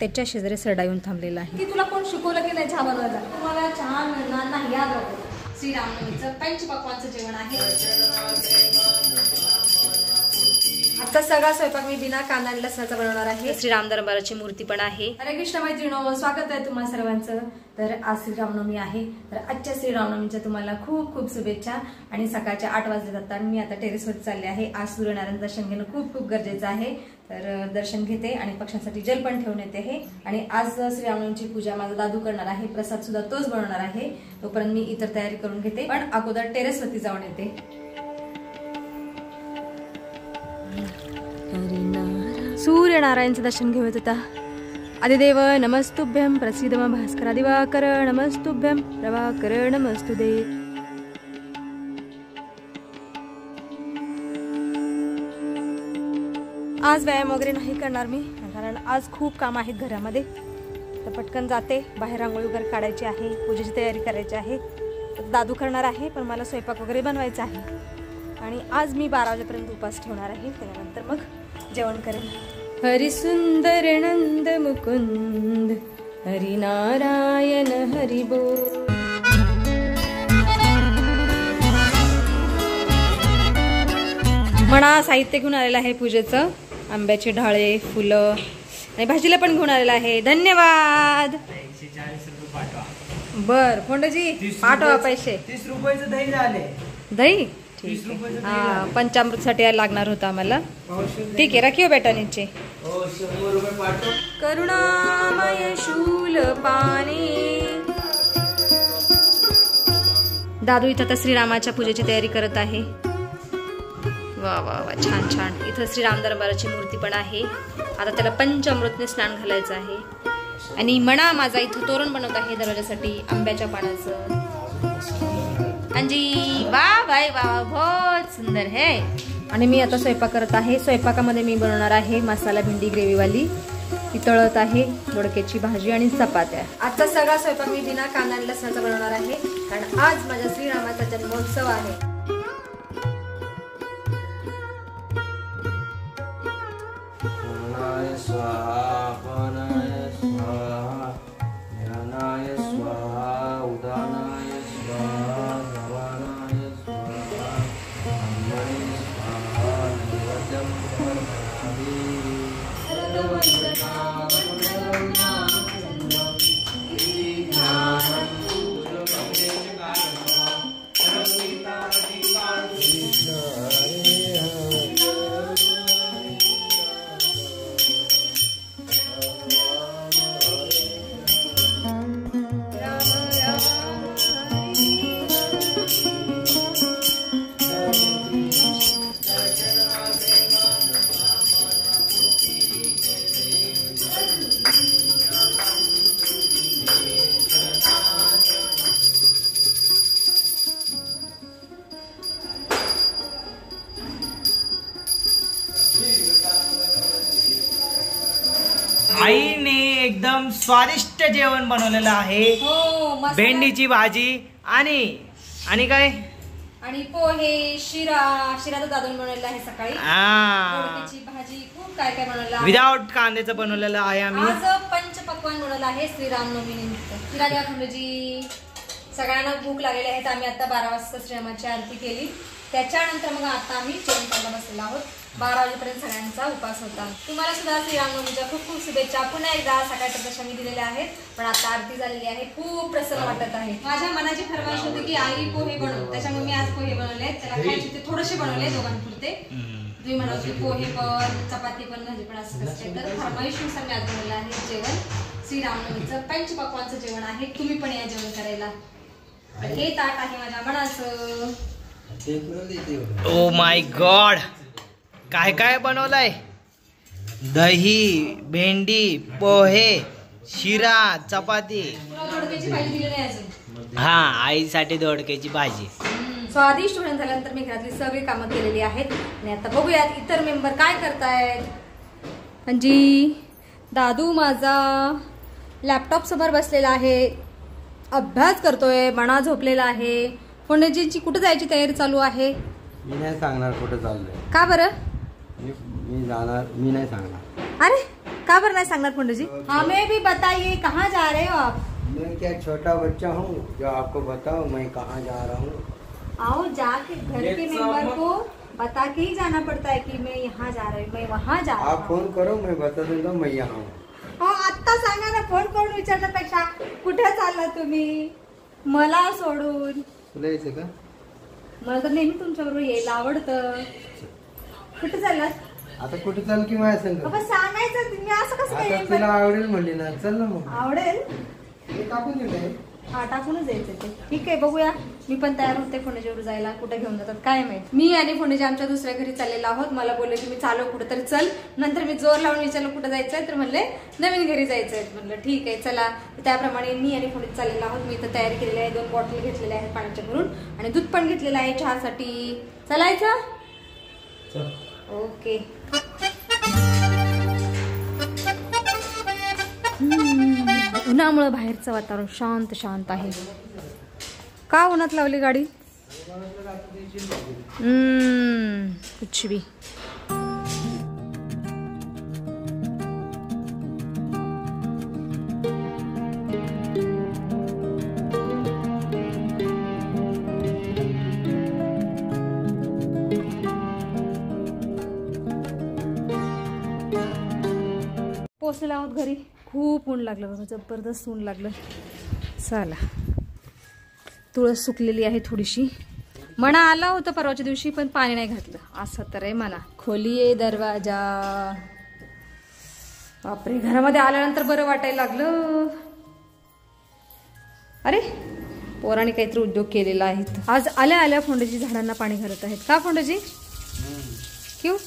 त्याच्या शेजारी सरडा येऊन थांबलेला आहे. की तुला कोण शिकवलं की नाही चहा बनवायला? तुम्हाला चहा मिळणार नाही, याद राखो. श्रीरामनवमीचं पंचपक्वान्नचं जेवण आहे. आजचा सगळा स्वयंपाक मी बिना कांदा आणि लसणाचा बनवणार आहे. श्रीराम दरबाराची मूर्ती पण आहे. हरे कृष्ण मैत्रिणो, स्वागत आहे तुम्हा सर्वांचं. तर आज श्रीरामनवमी आहे, तर आजच्या श्रीरामनवमीच्या तुम्हाला खूप खूप शुभेच्छा. आणि सकाळच्या 8 वाजले जातात. मी आता टेरेसवर चालले आहे. आज सूर्यनारायण दर्शन घेणं खूप खूप गरजेचं आहे. तर दर्शन घेते आणि पक्ष्यांसाठी जल पण ठेवून येते आहे. आणि आज श्रीरामनवमीची पूजा माझा दादू करणार आहे, प्रसाद सुद्धा तोच बनवणार आहे. तोपर्यंत मी इतर तयारी करून घेते, पण अगोदर टेरेसवरती जाऊन येते. सूर्यनारायणचं दर्शन घेऊन आता. आदिदेव नमस्तुभ्यं, प्रसीद मम भास्कर दिवाकर नमस्तुभ्यं, प्रभाकर नमस्तुते. आज व्यायाम वगैरे नाही करणार मी, कारण आज खूप काम आहेत घरामध्ये. तर पटकन जाते, बाहेर रांगोळी वगैरे काढायची आहे, पूजेची तयारी करायची आहे. तर दादू करणार आहे, पण मला स्वयंपाक वगैरे बनवायचा आहे. आणि आज मी 12 वाजेपर्यंत उपास ठेवणार आहे. त्यानंतर मग जेवण करेन. हरि सुंदर नंद मुकुंद, हरि नारायण हरि बोल. म्हणा साहित्य घेऊन आलेलं आहे पूजेचं. आंब्याचे ढाळे, फुलं आणि भाजीला पण घेऊन आलेलं आहे. धन्यवाद. 140 रुपये पाठवा. बर फोंडजी पाठवा पैसे. 30 रुपयाचं दही झाले. दही ठीक आहे. हा, पंचामृतसाठी लागणार होतं आम्हाला. ठीक आहे, रखियो बेटा नीचे. 100 रुपये पाठव. करुणामय शूल पाणी. दादू इथं तर श्रीरामाच्या पूजेची तयारी करत आहे. वा वा वा, छान छान. इथं श्रीराम दरबाराची मूर्ती पण आहे. आता त्याला पंचामृतने स्नान घालायचं आहे. आणि म्हणा माझा इथं तोरण बनवत आहे दरवाजासाठी आंब्याच्या पानाचं. अंजी वा भाई वा, बहुत सुंदर है. आणि मी आता स्वयंपाक करत आहे. स्वयंपाकामध्ये मी बनवणार आहे मसाला भेंडी ग्रेव्हीवाली. ती तळत आहे, दोडक्याची भाजी आणि चपात्या. आजचा सगळा स्वयंपाक मी बिना कांदा आणि लसणाचा बनवणार आहे, कारण आज माझ्या श्रीरामाचा जन्मोत्सव आहे. आईने एकदम स्वादिष्ट जेवण बनवलेलं आहे. भेंडीची भाजी आणि काय आणि पोहे, शिरा तर दादून बनवलेला आहे सकाळी. दोडक्याची भाजी, खूप काय काय बनवलेलं आहे. विदाउट कांद्याचं बनवलेलं आहे आम्ही. आज पंचपक्वान्न बनवलं आहे श्रीरामनवमी निमित्त. श्रीराम खंडजी सगळ्यांना भूक लागलेली आहे. आम्ही आता 12 वाजता श्रीरामाची आरती केली. त्याच्यानंतर मग आता आम्ही जेवण करायला बसलेलो आहोत. 12 वाजेपर्यंत सगळ्यांचा उपास होता. तुम्हाला सुद्धा श्रीरामनवमीच्या खूप खूप शुभेच्छा. पुन्हा एकदा सकाळच्या दशा मी दिलेल्या आहेत, पण आता आरती झालेली आहे. खूप प्रसन्न वाटत आहे. माझ्या मनाची फरमाईश होती की आई पोहे बनव, त्याच्यामुळे मी आज पोहे बनवले. त्याला खायचे ते थोडेसे बनवले दोघांपुरते. तुम्ही म्हणाले पोहे पण, चपाती पण, भाजी पण असं कसं. तर फरमाईशनुसार मी आज बनवलं आहे जेवण. श्रीरामनवमीचं पंचपक्वान्नचं जेवण आहे. तुम्ही पण या जेवण करायला. हे ताट आहे माझ्या मनाचं. ओ माय गॉड, काय काय बनवलंय. दही, भेंडी, पोहे, शिरा, चपाती. दोडक्याची भाजी दिली नाही अजून. हा, आईसाठी दोडक्याची भाजी. स्वादिष्ट होऊन झाल्यानंतर मी घरातली सगळी कामं केलेली आहेत. आणि आता बघूयात इतर मेंबर काय करतायत. अंजी दादू माझा लॅपटॉप समोर बसलेला आहे, अभ्यास करतोय. मणा झोपलेला आहे. फोंडेजीची कुठे जायची तयारी चालू आहे. मी नाही सांगणार कुठे चाललोय. का बरं? मी जाणार, मी नाही सांगणार. अरे का बरं नाही सांगणार पंडित जी? हमें भी बताइए कहाँ जा रहे हो आप? मैं क्या छोटा बच्चा हूँ जो आपको बताओ मैं कहाँ जा रहा हूँ? आओ जाके घर के मेंबर को बता के ही जाना पड़ता है कि मैं यहाँ जा रही हूँ, मैं वहाँ जा रहा आप हूँ. फोन करो मैं बता दूंगा मैं यहाँ हूँ. हो आत्ता सांगा ना, फोन करून विचारण्यापेक्षा कुठे चालला तुम्ही मला सोडून? तुला यायचं का? मला तर नेहमी तुमच्या बरोबर यायला आवडतं. कुठे चाललात? आता कुठे चाल की माझ्या संग? बाबा सांगायचं, तुम्ही असं कसं आता काय? तुला आवडेल म्हणली ना, चल ना मग. आवडेल. हे टाकून दिलंय. हा टाकूनच यायचं ते. ठीक आहे बघूया. मी पण तयार होते फोनेजीवर जायला. कुठे घेऊन जातात काय माहित. मी आणि फोनेजी आमच्या दुसऱ्या घरी चाललेलो आहोत. मला बोलले की मी चालू कुठेतरी चल. नंतर मी जोर लावून विचारलं कुठे जायचंय, तर म्हणले नवीन घरी जायचंय. म्हणलं ठीक आहे चला. त्याप्रमाणे मी आणि फोनेजी चाललेलो आहोत. मी इथं तयारी केलेली आहे. 2 बॉटल घेतलेल्या आहेत पाण्याच्या भरून आणि दूध पण घेतलेलं आहे चहासाठी. चलायचं ओके. उन्हामुळे बाहेरचं वातावरण शांत शांत आहे. का उन्हात लावली गाडी? कुछ भी. पोहोचलेलो आहोत घरी. खूप ऊन लागलं बघा, जबरदस्त ऊन लागलं. चला, तुळस सुकलेली आहे थोडीशी. मणा आला होता परवाच्या दिवशी पण पाणी नाही घातलं. असं तर आहे म्हणा. खोलिये दरवाजा. बापरे, घरामध्ये आल्यानंतर बरं वाटायला लागलं. अरे पोराने काहीतरी उद्योग केलेला आहे. आज आल्या आल्या फोंडजी झाडांना पाणी घालत आहेत. का फोंडजी? क्यों?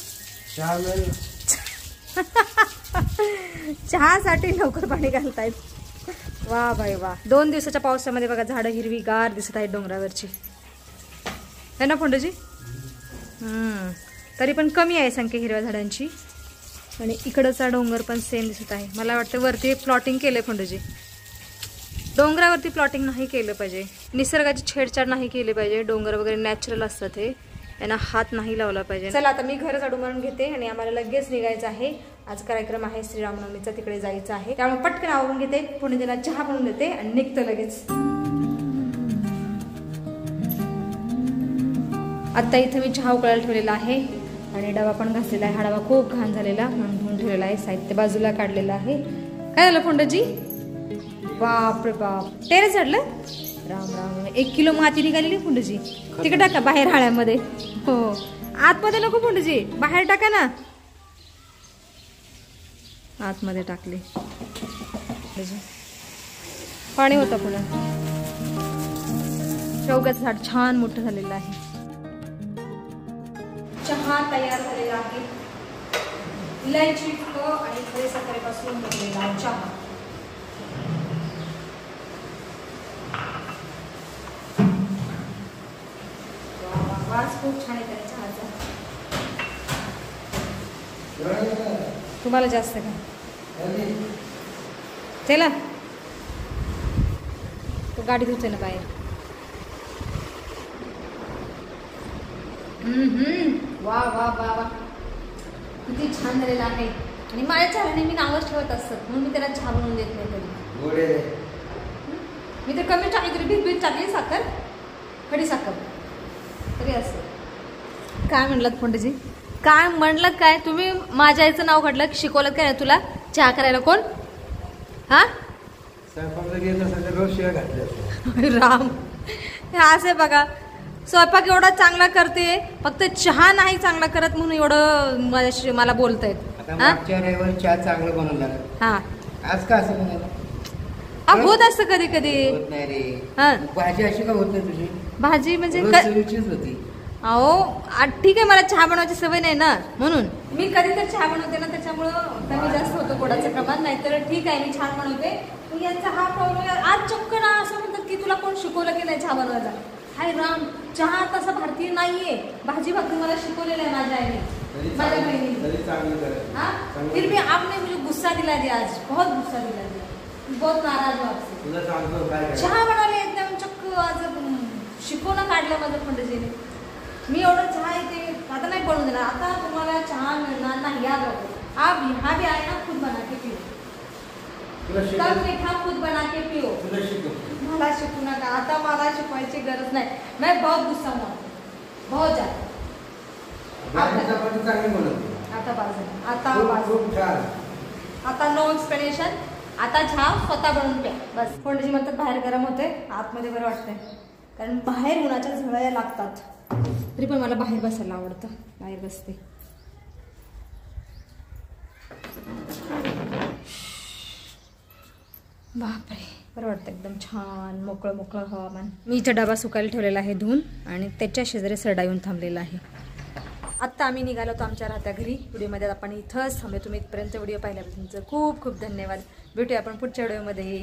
चहासाठी लवकर पाणी घालतायत. वा बाई वा. 2 दिवसाच्या पावसामध्ये बघा झाडं हिरवीगार दिसत आहेत डोंगरावरची, है ना फोंडजी? तरी पण कमी आहे संख्या हिरव्या झाडांची. आणि इकडचा डोंगर पण सेम दिसत आहे. मला वाटतं वरती प्लॉटिंग केलंय फोंडजी. डोंगरावरती प्लॉटिंग नाही केलं पाहिजे. निसर्गाची छेडछाड नाही केली पाहिजे. डोंगर वगैरे नॅचरल असतात, हे त्यांना हात नाही लावला पाहिजे. चला आता मी घर झाडू मारून घेते आणि आम्हाला लगेच निघायचं आहे. आज कार्यक्रम आहे श्रीरामनवमीचा, तिकडे जायचं आहे. त्यामुळे पटकन आवरून घेते, पुणे दिला चहा बनवून देते आणि निघतं लगेच. आता इथं मी चहा उकळायला ठेवलेला आहे आणि डबा पण घासलेला आहे. हा डबा खूप घाण झालेला म्हणून धुवून ठेवलेला आहे. साहित्य बाजूला काढलेलं आहे. काय झालं फोंडजी? बाप रे बाप, टेरेस झाडलं. राम राम. 1 किलो माती निघालेली फोंडजी. तिकडे टाका बाहेर हाळ्यामध्ये. हो आतमध्ये नको फोंडजी, बाहेर टाका ना. आतमध्ये टाकले. पाणी होतं पुन्हा. शेवग्याचं झाड छान मोठं झालेलं आहे. चहा तयार झालेला आहे. इलायची आणि खडे साखरेपासून बनलेला चहा. वास खूप छान आहे चहाचा. तुम्हाला जास्त का? चला तो गाडी धुते ना बाहेर. वा वा वा वा, किती छान झालेला आहे. आणि माझ्या चहाला नेहमी नावच ठेवत असतात म्हणून मी त्याला चहा बनवून देत नाही कधी. मी तर कमी टाकली तरी भीत टाकली साखर, खडी साखर तरी असं. काय म्हणलात पंडितजी? काय म्हणलात? काय तुम्ही माझ्या आईचं नाव काढलं? शिकवलं काय तुला चहा करायला? कोण? हा राम, हे असे बघा, स्वयंपाक एवढा चांगला करते, फक्त चहा नाही चांगला करत म्हणून एवढं माझ्याशी मला बोलतायत. चहा चांगलं बनवला. हा आज का असं बनवलं? होत असतं कधी कधी. भाजी अशी का होत नाही तुझी? भाजी म्हणजे होती. अहो ठीक आहे, मला चहा बनवायची सवय नाही ना म्हणून. मी कधी तर चहा बनवते ना, त्याच्यामुळं कमी जास्त होतं गोडाचं प्रमाण. नाहीतर ठीक आहे, मी छान बनवते. यांचा हा प्रॉब्लेम. आज चक्क ना असं म्हणतात की तुला कोण शिकवलं की नाही चहा बनवायचा? हाय राम, चहा तसा भारतीय नाहीये. भाजी भाकरी मला शिकवलेलं आहे माझ्या आईने, माझ्या बहिणीने. हाँ फिर भी आपने मुझे गुस्सा दिला दिया आज, बहुत गुस्सा दिला दिया. बहुत नाराज हो आपसे. चहा बनवले एकदम चक्क आज शिकवणं काढलं माझं पंडितजीने. मी एवढं चहा येते आता नाही बनवून देणार. आता तुम्हाला चहा मिळणार नाही, याद राखो. आप यहाँ भी आए ना खुद बना के पियो, सब मीठा खुद बना के पियो। मला शिकू नका, आता मला शिकवायची गरज नाही। मैं बहुत गुस्सा हूँ, बहुत ज्यादा। आता नो एक्सप्लेनेशन, आता झाव स्वतः बनवून प्या बस। कोंडजी म्हणतात बाहेर गरम होते, आतमध्ये बरं वाटतंय, कारण बाहेर उन्हाच्या झळया लागतात। तरी पण मला बाहेर बसायला आवडतं, बाहेर बसते। बापरे, बरं वाटतं एकदम छान मोकळं मोकळं हवामान। मी इथं डबा सुकायला ठेवलेला आहे धुवून, आणि त्याच्या शेजारी सरडा येऊन थांबलेला आहे। आत्ता आम्ही निघालो होतो आमच्या राहत्या घरी। व्हिडिओमध्ये आपण इथंच थांबले। तुम्ही इथपर्यंत व्हिडिओ पाहिल्याबद्दल तुमचं खूप खूप धन्यवाद। भेटूया आपण पुढच्या व्हिडिओमध्ये।